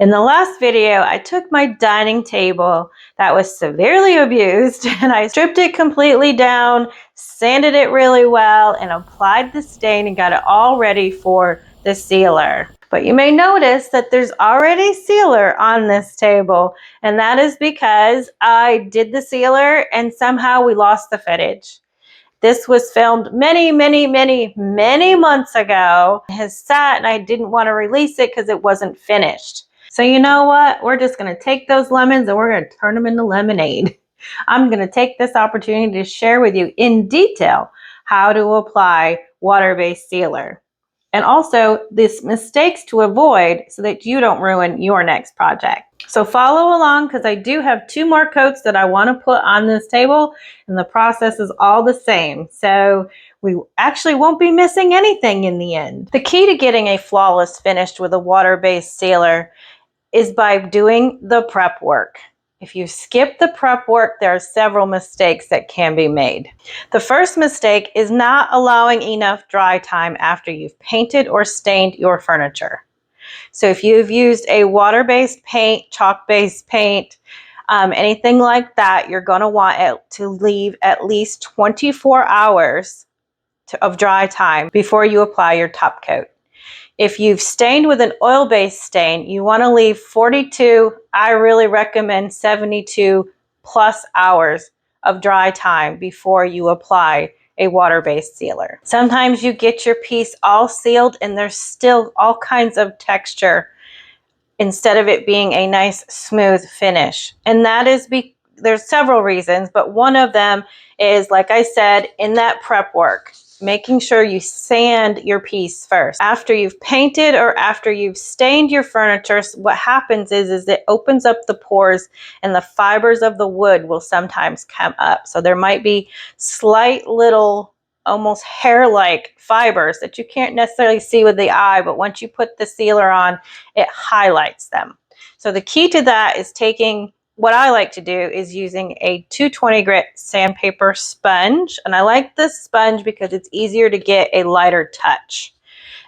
In the last video, I took my dining table that was severely abused and I stripped it completely down, sanded it really well, and applied the stain and got it all ready for the sealer. But you may notice that there's already sealer on this table, and that is because I did the sealer and somehow we lost the footage. This was filmed many months ago. It has sat and I didn't want to release it because it wasn't finished. So you know what? We're just going to take those lemons and we're going to turn them into lemonade. I'm going to take this opportunity to share with you in detail how to apply water-based sealer. And also these mistakes to avoid so that you don't ruin your next project. So follow along because I do have 2 more coats that I want to put on this table and the process is all the same. So we actually won't be missing anything in the end. The key to getting a flawless finish with a water-based sealer is by doing the prep work. If you skip the prep work, there are several mistakes that can be made. The first mistake is not allowing enough dry time after you've painted or stained your furniture. So if you've used a water-based paint, chalk-based paint, anything like that, you're going to want it to leave at least 24 hours of dry time before you apply your top coat. If you've stained with an oil-based stain, you want to leave 42, I really recommend 72 plus hours of dry time before you apply a water-based sealer. Sometimes you get your piece all sealed and there's still all kinds of texture instead of it being a nice smooth finish. And that is there's several reasons, but one of them is, like I said, in that prep work, making sure you sand your piece first. After you've painted or after you've stained your furniture, what happens is it opens up the pores and the fibers of the wood will sometimes come up. So there might be slight little, almost hair-like fibers that you can't necessarily see with the eye, but once you put the sealer on, it highlights them. So the key to that is what I like to do is using a 220 grit sandpaper sponge. And I like this sponge because it's easier to get a lighter touch.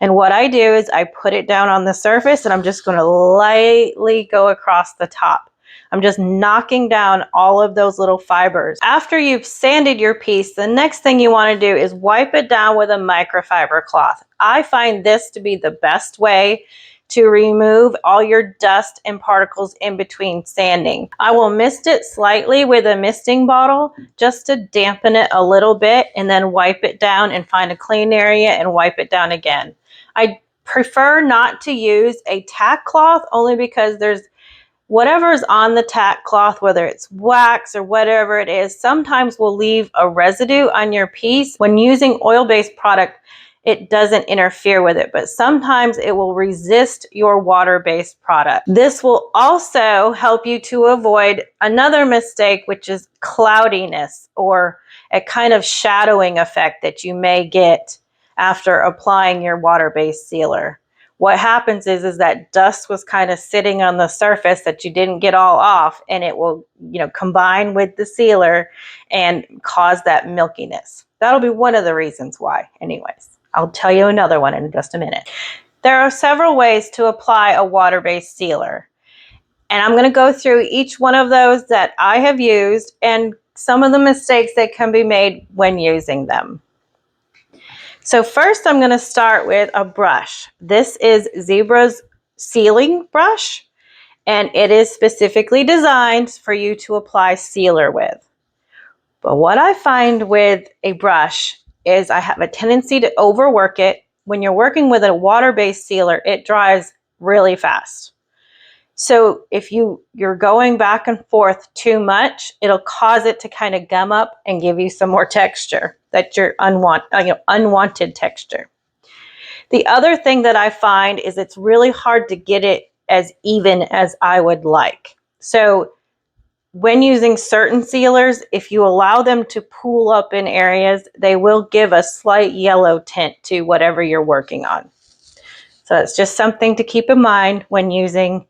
And what I do is I put it down on the surface and I'm just going to lightly go across the top. I'm just knocking down all of those little fibers. After you've sanded your piece, the next thing you want to do is wipe it down with a microfiber cloth. I find this to be the best way to remove all your dust and particles in between sanding. I will mist it slightly with a misting bottle just to dampen it a little bit and then wipe it down and find a clean area and wipe it down again. I prefer not to use a tack cloth only because there's whatever's on the tack cloth, whether it's wax or whatever it is, sometimes will leave a residue on your piece. When using oil-based product, it doesn't interfere with it, but sometimes it will resist your water-based product. This will also help you to avoid another mistake, which is cloudiness or a kind of shadowing effect that you may get after applying your water-based sealer. What happens is that dust was kind of sitting on the surface that you didn't get all off, and it will, combine with the sealer and cause that milkiness. That'll be one of the reasons why. Anyways, I'll tell you another one in just a minute. There are several ways to apply a water-based sealer, and I'm going to go through each one of those that I have used and some of the mistakes that can be made when using them. So first I'm going to start with a brush. This is Zebra's sealing brush, and it is specifically designed for you to apply sealer with. But what I find with a brush is I have a tendency to overwork it. When you're working with a water-based sealer, it dries really fast. So if you're going back and forth too much, it'll cause it to kind of gum up and give you some more texture, that your unwanted texture. The other thing that I find is it's really hard to get it as even as I would like. So when using certain sealers, if you allow them to pool up in areas, they will give a slight yellow tint to whatever you're working on. So it's just something to keep in mind when using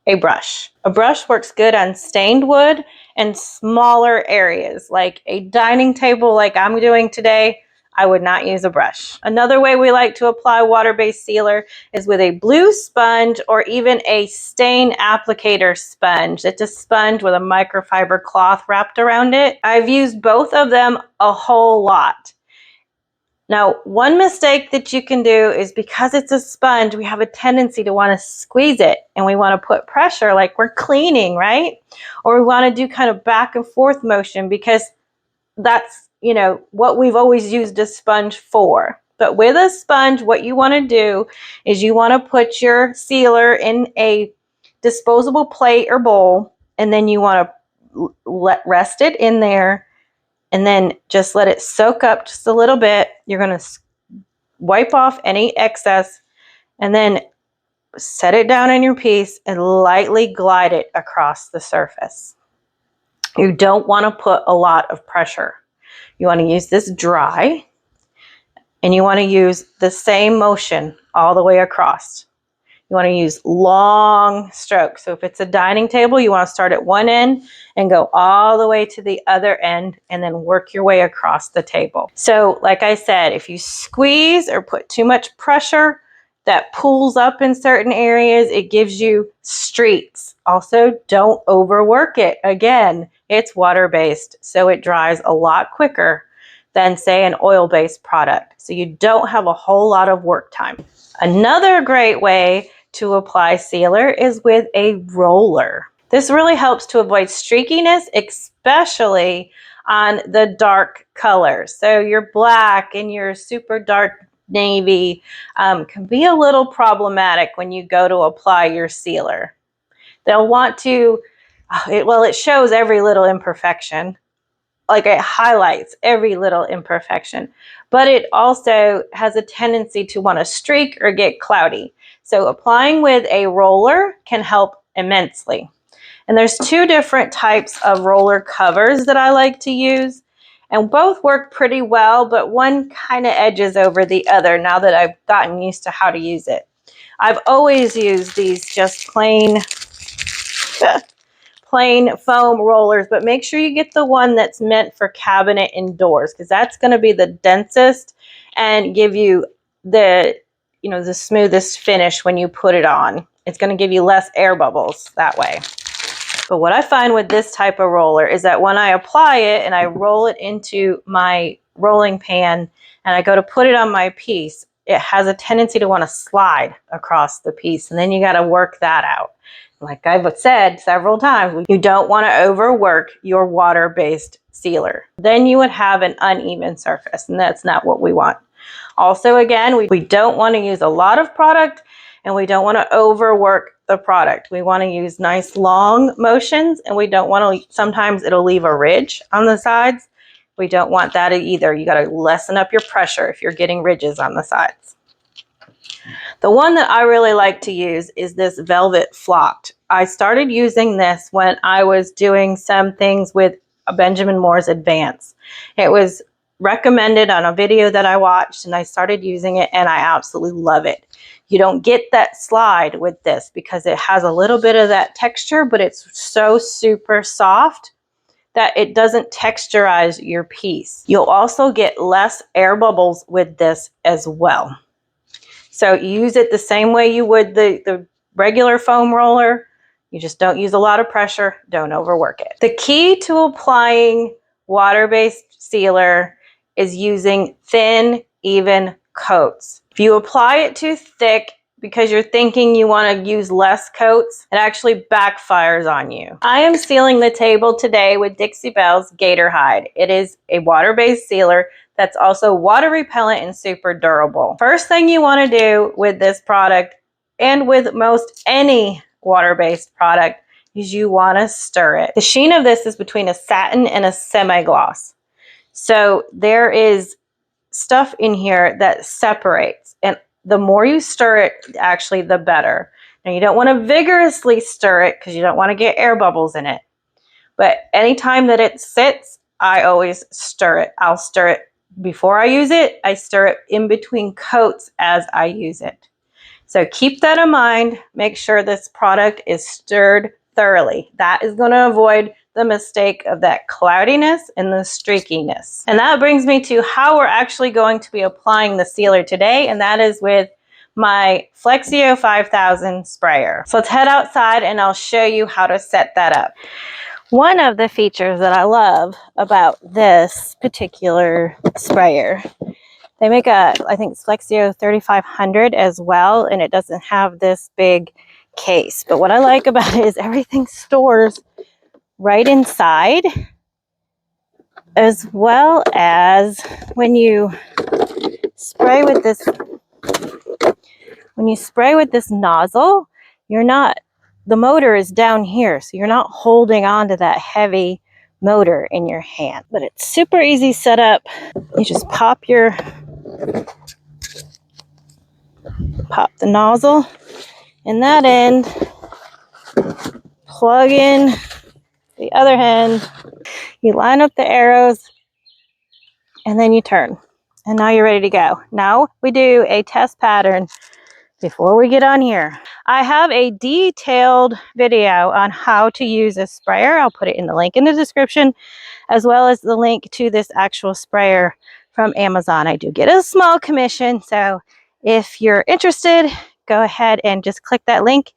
a brush. A brush works good on stained wood and smaller areas, like a dining table like I'm doing today. I would not use a brush. Another way we like to apply water-based sealer is with a blue sponge or even a stain applicator sponge. It's a sponge with a microfiber cloth wrapped around it. I've used both of them a whole lot. Now, one mistake that you can do is because it's a sponge, we have a tendency to want to squeeze it and we want to put pressure like we're cleaning, right? Or we want to do kind of back and forth motion because that's, you know, what we've always used a sponge for. But with a sponge, what you want to do is you want to put your sealer in a disposable plate or bowl, and then you want to rest it in there. And then just let it soak up just a little bit. You're going to wipe off any excess and then set it down in your piece and lightly glide it across the surface. You don't want to put a lot of pressure. You want to use this dry, and you want to use the same motion all the way across. You want to use long strokes. So if it's a dining table, you want to start at one end and go all the way to the other end and then work your way across the table. So like I said, if you squeeze or put too much pressure, that pulls up in certain areas, it gives you streaks. Also, don't overwork it. Again, it's water-based, so it dries a lot quicker than, say, an oil-based product. So you don't have a whole lot of work time. Another great way to apply sealer is with a roller. This really helps to avoid streakiness, especially on the dark colors. So your black and your super dark navy can be a little problematic when you go to apply your sealer. They'll want to, it shows every little imperfection. Like it highlights every little imperfection, but it also has a tendency to want to streak or get cloudy. So applying with a roller can help immensely. And there's two different types of roller covers that I like to use, and both work pretty well, but one kind of edges over the other now that I've gotten used to how to use it. I've always used these just plain foam rollers, but make sure you get the one that's meant for cabinet indoors, because that's going to be the densest and give you the smoothest finish when you put it on. It's going to give you less air bubbles that way. But what I find with this type of roller is that when I apply it and I roll it into my rolling pan and I go to put it on my piece, it has a tendency to want to slide across the piece, and then you got to work that out. Like I've said several times, you don't want to overwork your water-based sealer. Then you would have an uneven surface, and that's not what we want. Also, again, we don't want to use a lot of product, and we don't want to overwork the product. We want to use nice long motions, and we don't want to, sometimes it'll leave a ridge on the sides. We don't want that either. You got to lessen up your pressure if you're getting ridges on the sides. The one that I really like to use is this velvet flocked. I started using this when I was doing some things with Benjamin Moore's Advance. It was recommended on a video that I watched, and I started using it, and I absolutely love it. You don't get that slide with this because it has a little bit of that texture, but it's so super soft that it doesn't texturize your piece. You'll also get less air bubbles with this as well. So use it the same way you would the regular foam roller. You just don't use a lot of pressure. Don't overwork it. The key to applying water-based sealer is using thin, even coats. If you apply it too thick because you're thinking you want to use less coats, it actually backfires on you. I am sealing the table today with Dixie Belle's Gator Hide. It is a water-based sealer that's also water repellent and super durable. First thing you want to do with this product, and with most any water-based product, is you want to stir it. The sheen of this is between a satin and a semi-gloss. So there is stuff in here that separates, and the more you stir it, actually the better. Now you don't want to vigorously stir it because you don't want to get air bubbles in it. But anytime that it sits, I always stir it. I'll stir it before I use it. I stir it in between coats as I use it. So keep that in mind. Make sure this product is stirred thoroughly. That is going to avoid the mistake of that cloudiness and the streakiness. And that brings me to how we're actually going to be applying the sealer today, and that is with my Flexio 5000 sprayer. So let's head outside and I'll show you how to set that up. One of the features that I love about this particular sprayer, they make a, I think it's Flexio 3500 as well, and it doesn't have this big case. But what I like about it is everything stores right inside, as well as when you spray with this nozzle, the motor is down here, so you're not holding on to that heavy motor in your hand. But it's super easy setup. You just pop the nozzle in that end, plug in the other end, you line up the arrows, and then you turn. And now you're ready to go. Now we do a test pattern before we get on here. I have a detailed video on how to use a sprayer. I'll put it in the link in the description, as well as the link to this actual sprayer from Amazon. I do get a small commission, so if you're interested, go ahead and just click that link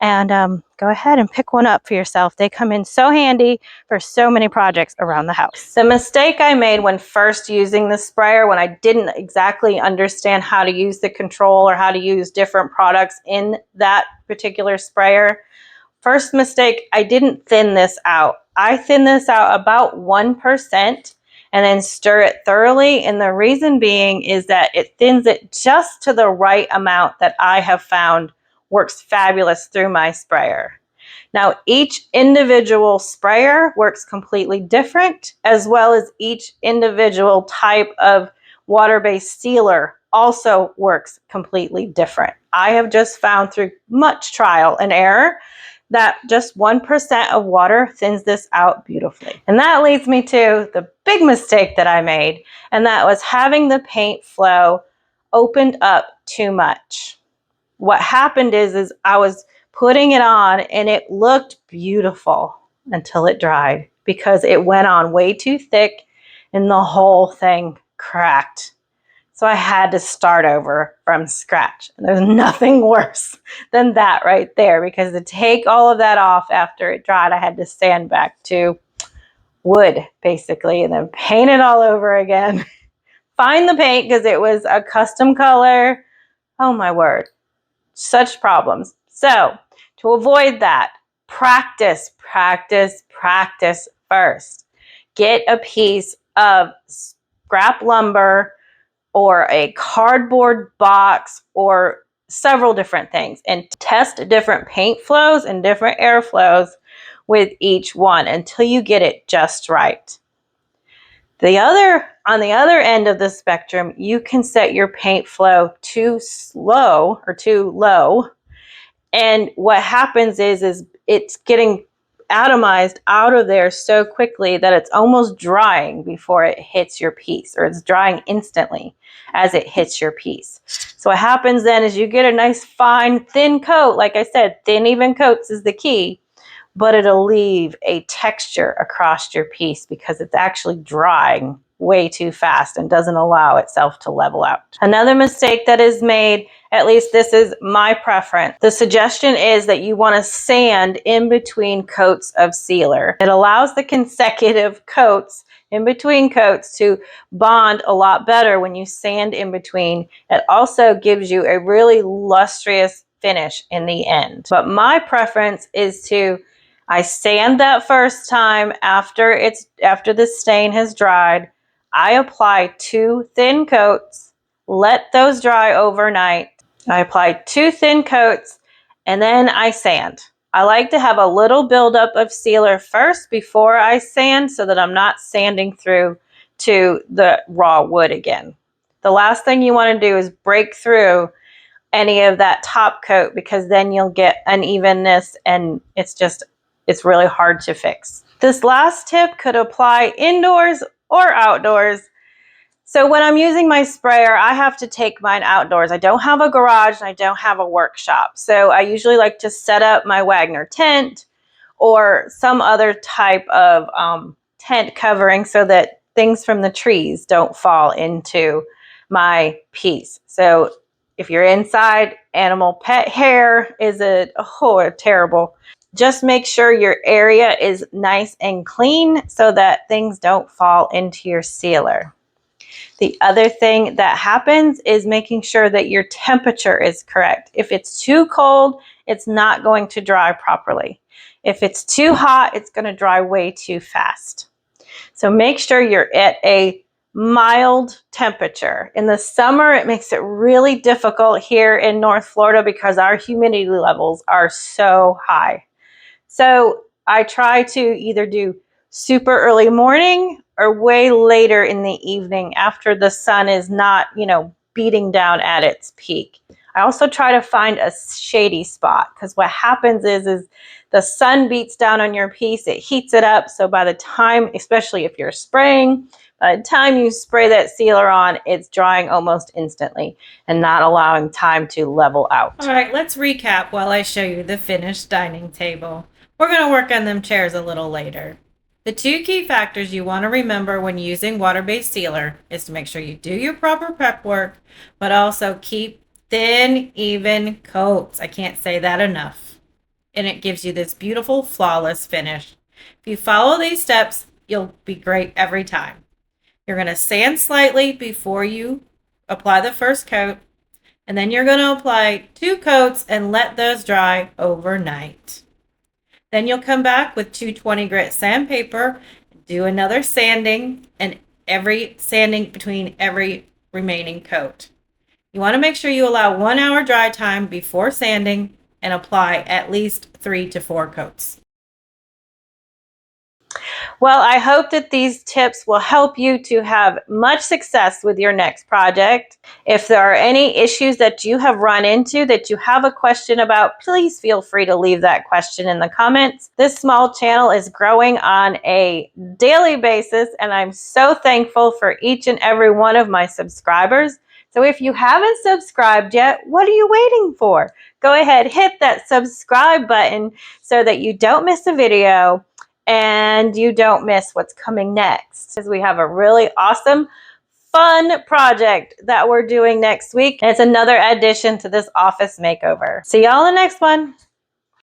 and go ahead and pick one up for yourself. They come in so handy for so many projects around the house. The mistake I made when first using the sprayer, when I didn't exactly understand how to use the control or how to use different products in that particular sprayer, first mistake, I didn't thin this out. I thin this out about 1% and then stir it thoroughly. And the reason being is that it thins it just to the right amount that I have found works fabulous through my sprayer. Now, each individual sprayer works completely different, as well as each individual type of water-based sealer also works completely different. I have just found through much trial and error that just 1% of water thins this out beautifully. And that leads me to the big mistake that I made, and that was having the paint flow opened up too much. What happened is I was putting it on and it looked beautiful until it dried, because it went on way too thick and the whole thing cracked. So I had to start over from scratch. And there's nothing worse than that right there, because to take all of that off after it dried, I had to sand back to wood basically and then paint it all over again. Find the paint because it was a custom color. Oh my word. Such problems. So to avoid that, practice first. Get a piece of scrap lumber or a cardboard box or several different things and test different paint flows and different air flows with each one until you get it just right. On the other end of the spectrum, you can set your paint flow too slow or too low. And what happens is it's getting atomized out of there so quickly that it's almost drying before it hits your piece, or it's drying instantly as it hits your piece. So what happens then is you get a nice fine thin coat. Like I said, thin even coats is the key, but it'll leave a texture across your piece because it's actually drying way too fast and doesn't allow itself to level out. Another mistake that is made, at least this is my preference, the suggestion is that you want to sand in between coats of sealer. It allows the consecutive coats in between coats to bond a lot better when you sand in between. It also gives you a really lustrous finish in the end. But my preference is I sand that first time after the stain has dried. I apply 2 thin coats, let those dry overnight. I apply 2 thin coats, and then I sand. I like to have a little buildup of sealer first before I sand so that I'm not sanding through to the raw wood again. The last thing you want to do is break through any of that top coat, because then you'll get unevenness and it's really hard to fix. This last tip could apply indoors or outdoors. So when I'm using my sprayer, I have to take mine outdoors. I don't have a garage and I don't have a workshop. So I usually like to set up my Wagner tent or some other type of tent covering so that things from the trees don't fall into my piece. So if you're inside, animal pet hair is terrible. Just make sure your area is nice and clean so that things don't fall into your sealer. The other thing that happens is making sure that your temperature is correct. If it's too cold, it's not going to dry properly. If it's too hot, it's going to dry way too fast. So make sure you're at a mild temperature. In the summer, it makes it really difficult here in North Florida because our humidity levels are so high. So I try to either do super early morning or way later in the evening after the sun is not, beating down at its peak. I also try to find a shady spot because what happens is the sun beats down on your piece, it heats it up. So by the time, especially if you're spraying, by the time you spray that sealer on, it's drying almost instantly and not allowing time to level out. All right, let's recap while I show you the finished dining table. We're going to work on them chairs a little later. The two key factors you want to remember when using water-based sealer is to make sure you do your proper prep work, but also keep thin, even coats. I can't say that enough. And it gives you this beautiful, flawless finish. If you follow these steps, you'll be great every time. You're going to sand slightly before you apply the first coat, and then you're going to apply 2 coats and let those dry overnight. Then you'll come back with 220 grit sandpaper, do another sanding, and sanding between every remaining coat. You want to make sure you allow 1 hour dry time before sanding and apply at least 3 to 4 coats. Well, I hope that these tips will help you to have much success with your next project. If there are any issues that you have run into that you have a question about, please feel free to leave that question in the comments. This small channel is growing on a daily basis, and I'm so thankful for each and every one of my subscribers. So if you haven't subscribed yet, what are you waiting for? Go ahead, hit that subscribe button so that you don't miss a video and you don't miss what's coming next. Because we have a really awesome, fun project that we're doing next week. And it's another addition to this office makeover. See y'all in the next one.